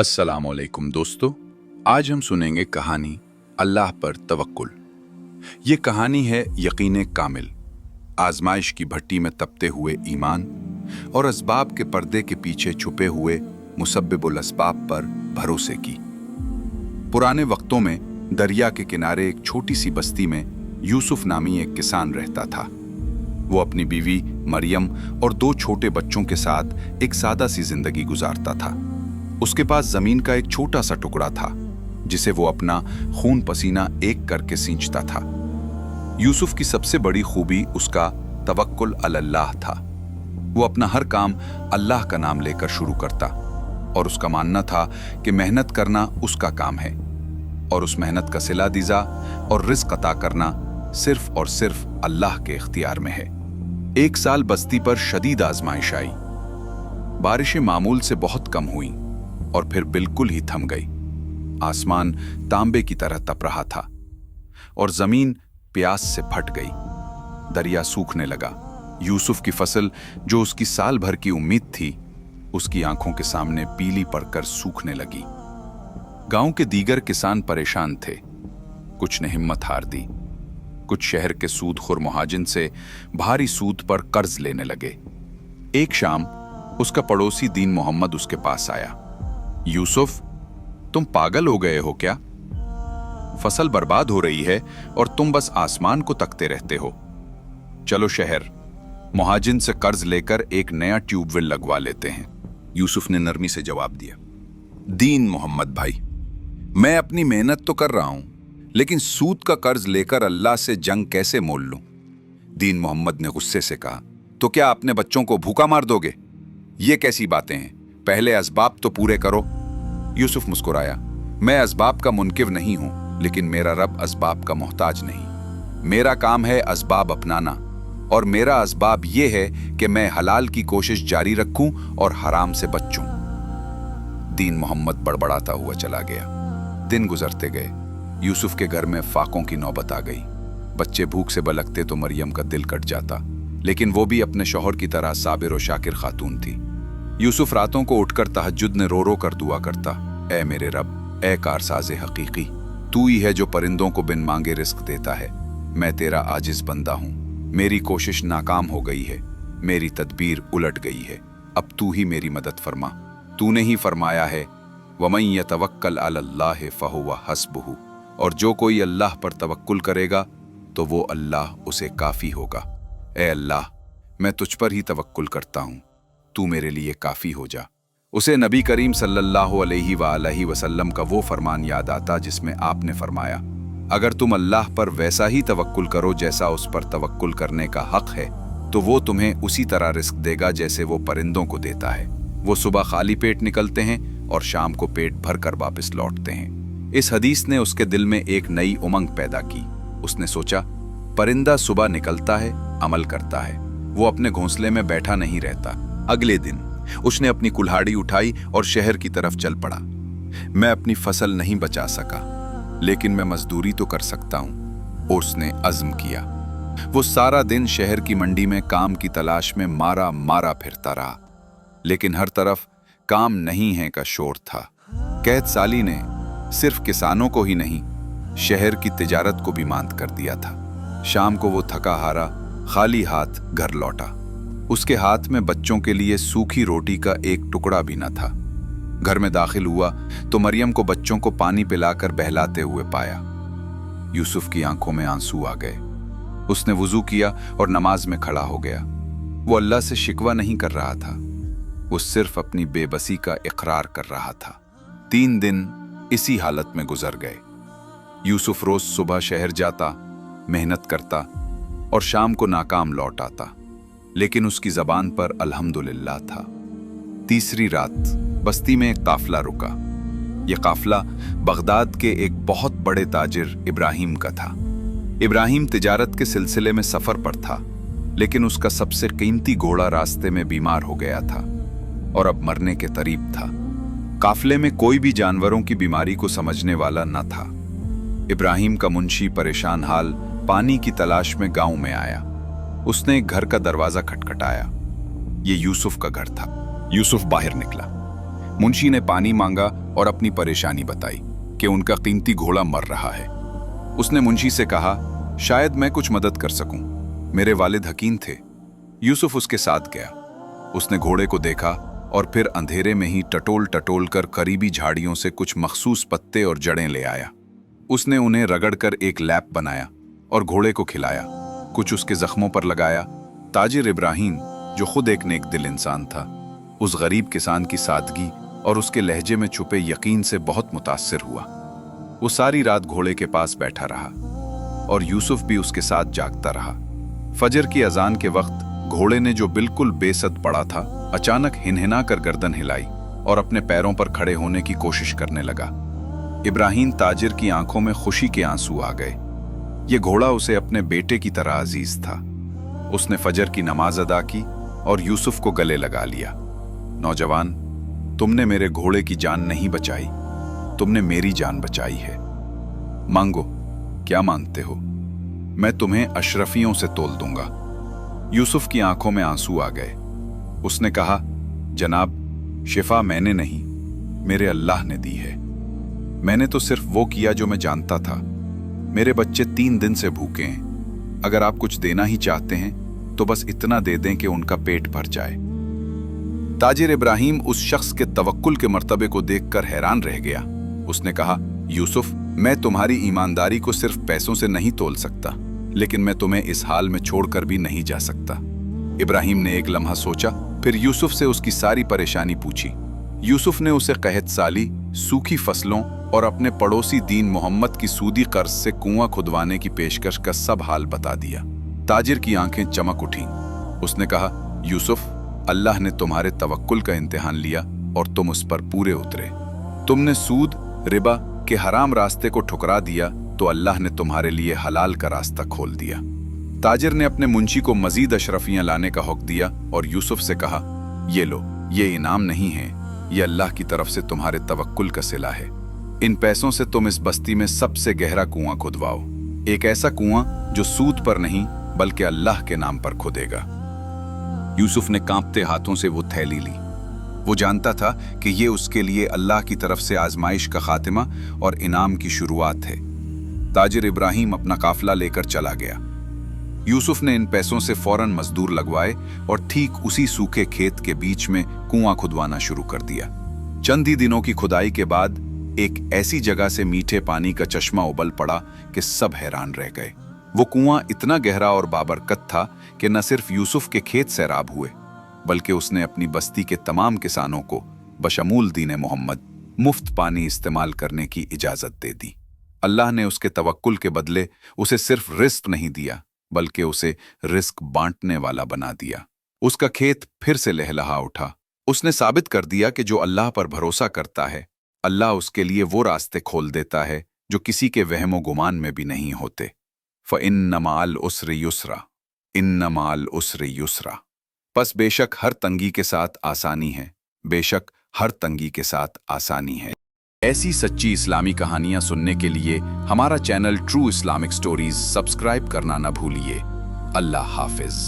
अस्सलाम वालेकुम दोस्तों, आज हम सुनेंगे कहानी अल्लाह पर तवक्कुल। ये कहानी है यकीन कामिल, आजमाइश की भट्टी में तपते हुए ईमान और असबाब के पर्दे के पीछे छुपे हुए मुसब्बिबुल असबाब पर भरोसे की। पुराने वक्तों में दरिया के किनारे एक छोटी सी बस्ती में यूसुफ नामी एक किसान रहता था। वो अपनी बीवी मरियम और 2 छोटे बच्चों के साथ एक सादा सी जिंदगी गुजारता था। उसके पास जमीन का एक छोटा सा टुकड़ा था जिसे वो अपना खून पसीना एक करके सींचता था। यूसुफ की सबसे बड़ी खूबी उसका तवक्कुल अलल्लाह था। वो अपना हर काम अल्लाह का नाम लेकर शुरू करता और उसका मानना था कि मेहनत करना उसका काम है और उस मेहनत का सिला दिजा और रिज़्क़ अता करना सिर्फ और सिर्फ अल्लाह के इख्तियार में है। एक साल बस्ती पर शदीद आजमाइश आई। बारिशें मामूल से बहुत कम हुई और फिर बिल्कुल ही थम गई। आसमान तांबे की तरह तप रहा था और जमीन प्यास से फट गई। दरिया सूखने लगा। यूसुफ की फसल, जो उसकी साल भर की उम्मीद थी, उसकी आंखों के सामने पीली पड़कर सूखने लगी। गांव के दीगर किसान परेशान थे। कुछ ने हिम्मत हार दी। कुछ शहर के सूदखोर मुहाजिन से भारी सूद पर कर्ज लेने लगे। एक शाम उसका पड़ोसी दीन मोहम्मद उसके पास आया। यूसुफ, तुम पागल हो गए हो क्या? फसल बर्बाद हो रही है और तुम बस आसमान को तकते रहते हो। चलो शहर, मुहाजिन से कर्ज लेकर एक नया ट्यूबवेल लगवा लेते हैं। यूसुफ ने नरमी से जवाब दिया, दीन मोहम्मद भाई, मैं अपनी मेहनत तो कर रहा हूं, लेकिन सूद का कर्ज लेकर अल्लाह से जंग कैसे मोल लूं? दीन मोहम्मद ने गुस्से से कहा, तो क्या अपने बच्चों को भूखा मार दोगे? ये कैसी बातें हैं? पहले असबाब तो पूरे करो। यूसुफ मुस्कुराया, मैं असबाब का मुनकिर नहीं हूं, लेकिन मेरा रब असबाब का मोहताज नहीं। मेरा काम है असबाब अपनाना और मेरा असबाब यह है कि मैं हलाल की कोशिश जारी रखूं और हराम से बचूं। दीन मोहम्मद बड़बड़ाता हुआ चला गया। दिन गुजरते गए। यूसुफ के घर में फाकों की नौबत आ गई। बच्चे भूख से बलकते तो मरियम का दिल कट जाता, लेकिन वो भी अपने शौहर की तरह साबिर और शाकिर खातून थी। यूसुफ रातों को उठकर तहज्जुद में रो रो कर दुआ करता, ऐ मेरे रब, ऐ कारसाज़े हकीकी, तू ही है जो परिंदों को बिन मांगे रिस्क देता है। मैं तेरा आजिज बंदा हूँ। मेरी कोशिश नाकाम हो गई है, मेरी तदबीर उलट गई है। अब तू ही मेरी मदद फरमा। तूने ही फरमाया है, वमन यतवक्कल अलल्लाह फहुव हस्बुहु, और जो कोई अल्लाह पर तवक्कुल करेगा तो वो अल्लाह उसे काफ़ी होगा। ऐ अल्लाह, मैं तुझ पर ही तवक्कुल करता हूँ, तू मेरे लिए काफ़ी हो जा। उसे नबी करीम सल्लल्लाहु अलैहि वसल्लम का वो फरमान याद आता जिसमें आपने फरमाया, अगर तुम अल्लाह पर वैसा ही तवक्कुल करो जैसा उस पर तवक्कुल करने का हक है, तो वो तुम्हें उसी तरह रिस्क देगा जैसे वो परिंदों को देता है। वो सुबह खाली पेट निकलते हैं और शाम को पेट भर कर वापस लौटते हैं। इस हदीस ने उसके दिल में एक नई उमंग पैदा की। उसने सोचा, परिंदा सुबह निकलता है, अमल करता है, वो अपने घोंसले में बैठा नहीं रहता। अगले दिन उसने अपनी कुल्हाड़ी उठाई और शहर की तरफ चल पड़ा। मैं अपनी फसल नहीं बचा सका, लेकिन मैं मजदूरी तो कर सकता हूं, उसने अज़्म किया। वो सारा दिन शहर की मंडी में काम की तलाश में मारा मारा फिरता रहा, लेकिन हर तरफ काम नहीं है का शोर था। कैद साली ने सिर्फ किसानों को ही नहीं, शहर की तिजारत को भी मांद कर दिया था। शाम को वो थका हारा खाली हाथ घर लौटा। उसके हाथ में बच्चों के लिए सूखी रोटी का एक टुकड़ा भी न था। घर में दाखिल हुआ तो मरियम को बच्चों को पानी पिलाकर बहलाते हुए पाया। यूसुफ की आंखों में आंसू आ गए। उसने वुजू किया और नमाज में खड़ा हो गया। वो अल्लाह से शिकवा नहीं कर रहा था, वो सिर्फ अपनी बेबसी का इकरार कर रहा था। 3 दिन इसी हालत में गुजर गए। यूसुफ रोज सुबह शहर जाता, मेहनत करता और शाम को नाकाम लौट आता, लेकिन उसकी जबान पर अल्हम्दुलिल्लाह था। तीसरी रात बस्ती में एक काफला रुका। यह काफला बगदाद के एक बहुत बड़े ताजिर इब्राहिम का था। इब्राहिम तिजारत के सिलसिले में सफर पर था, लेकिन उसका सबसे कीमती घोड़ा रास्ते में बीमार हो गया था और अब मरने के करीब था। काफले में कोई भी जानवरों की बीमारी को समझने वाला न था। इब्राहिम का मुंशी परेशान हाल पानी की तलाश में गांव में आया। उसने एक घर का दरवाजा खटखटाया। ये यूसुफ का घर था। यूसुफ बाहर निकला। मुंशी ने पानी मांगा और अपनी परेशानी बताई कि उनका कीमती घोड़ा मर रहा है। उसने मुंशी से कहा, शायद मैं कुछ मदद कर सकूं। मेरे वालिद हकीम थे। यूसुफ उसके साथ गया। उसने घोड़े को देखा और फिर अंधेरे में ही टटोल टटोल कर करीबी झाड़ियों से कुछ मखसूस पत्ते और जड़ें ले आया। उसने उन्हें रगड़कर एक लैप बनाया और घोड़े को खिलाया। कुछ उसके जख्मों पर लगाया। ताजिर इब्राहिम, जो खुद एक नेक दिल इंसान था, उस गरीब किसान की सादगी और उसके लहजे में छुपे यकीन से बहुत मुतासिर हुआ। वो सारी रात घोड़े के पास बैठा रहा और यूसुफ भी उसके साथ जागता रहा। फजर की अजान के वक्त घोड़े ने, जो बिल्कुल बेसद पड़ा था, अचानक हिनहिना कर गर्दन हिलाई और अपने पैरों पर खड़े होने की कोशिश करने लगा। इब्राहिम ताजिर की आंखों में खुशी के आंसू आ गए। ये घोड़ा उसे अपने बेटे की तरह अजीज था। उसने फजर की नमाज अदा की और यूसुफ को गले लगा लिया। नौजवान, तुमने मेरे घोड़े की जान नहीं बचाई, तुमने मेरी जान बचाई है। मांगो, क्या मांगते हो? मैं तुम्हें अशरफियों से तोल दूंगा। यूसुफ की आंखों में आंसू आ गए। उसने कहा, जनाब, शिफा मैंने नहीं, मेरे अल्लाह ने दी है। मैंने तो सिर्फ वो किया जो मैं जानता था। मेरे बच्चे 3 दिन से भूखे हैं। अगर आप कुछ देना ही चाहते हैं तो बस इतना दे दें कि उनका पेट भर जाए। ताजिर इब्राहिम उस शख्स के तवक्कुल के मर्तबे को देखकर हैरान रह गया। उसने कहा, यूसुफ, मैं तुम्हारी ईमानदारी को सिर्फ पैसों से नहीं तोल सकता, लेकिन मैं तुम्हें इस हाल में छोड़कर भी नहीं जा सकता। इब्राहिम ने एक लम्हा सोचा, फिर यूसुफ से उसकी सारी परेशानी पूछी। यूसुफ ने उसे कहत साली, सूखी फसलों और अपने पड़ोसी दीन मोहम्मद की सूदी कर्ज से कुआं खुदवाने की पेशकश का सब हाल बता दिया। ताजिर की आंखें चमक उठीं। उसने कहा, यूसुफ, अल्लाह ने तुम्हारे तवक्कुल का इम्तिहान लिया और तुम उस पर पूरे उतरे। तुमने सूद, रिबा के हराम रास्ते को ठुकरा दिया तो अल्लाह ने तुम्हारे लिए हलाल का रास्ता खोल दिया। ताजिर ने अपने मुंशी को मजीद अशरफियां लाने का हुक्म दिया और यूसुफ से कहा, ये लो, ये इनाम नहीं है, ये अल्लाह की तरफ से तुम्हारे तवक्कुल का सिला है। इन पैसों से तुम इस बस्ती में सबसे गहरा कुआं खुदवाओ, एक ऐसा कुआं जो सूद पर नहीं बल्कि अल्लाह के नाम पर खुदेगा। यूसुफ ने कांपते हाथों से वो थैली ली। वो जानता था कि ये उसके लिए अल्लाह की तरफ से आजमाइश का खातिमा और इनाम की शुरुआत है। ताजिर इब्राहिम अपना काफिला लेकर चला गया। यूसुफ ने इन पैसों से फौरन मजदूर लगवाए और ठीक उसी सूखे खेत के बीच में कुआं खुदवाना शुरू कर दिया। चंद ही दिनों की खुदाई के बाद एक ऐसी जगह से मीठे पानी का चश्मा उबल पड़ा कि सब हैरान रह गए। वो कुआं इतना गहरा और बाबरकत था कि न सिर्फ यूसुफ के खेत सैराब हुए, बल्कि उसने अपनी बस्ती के तमाम किसानों को बशमूल दीन मोहम्मद मुफ्त पानी इस्तेमाल करने की इजाजत दे दी। अल्लाह ने उसके तवक्कुल के बदले उसे सिर्फ रिस्क नहीं दिया, बल्कि उसे रिस्क बांटने वाला बना दिया। उसका खेत फिर से लहलहा उठा। उसने साबित कर दिया कि जो अल्लाह पर भरोसा करता है, अल्लाह उसके लिए वो रास्ते खोल देता है जो किसी के वहमो गुमान में भी नहीं होते। फ़इन्न मअल उसरि युस्रा, इन्न मअल उसरि युस्रा। बस बेशक हर तंगी के साथ आसानी है, बेशक हर तंगी के साथ आसानी है। ऐसी सच्ची इस्लामी कहानियां सुनने के लिए हमारा channel true Islamic stories subscribe करना न भूलिए। अल्लाह हाफिज।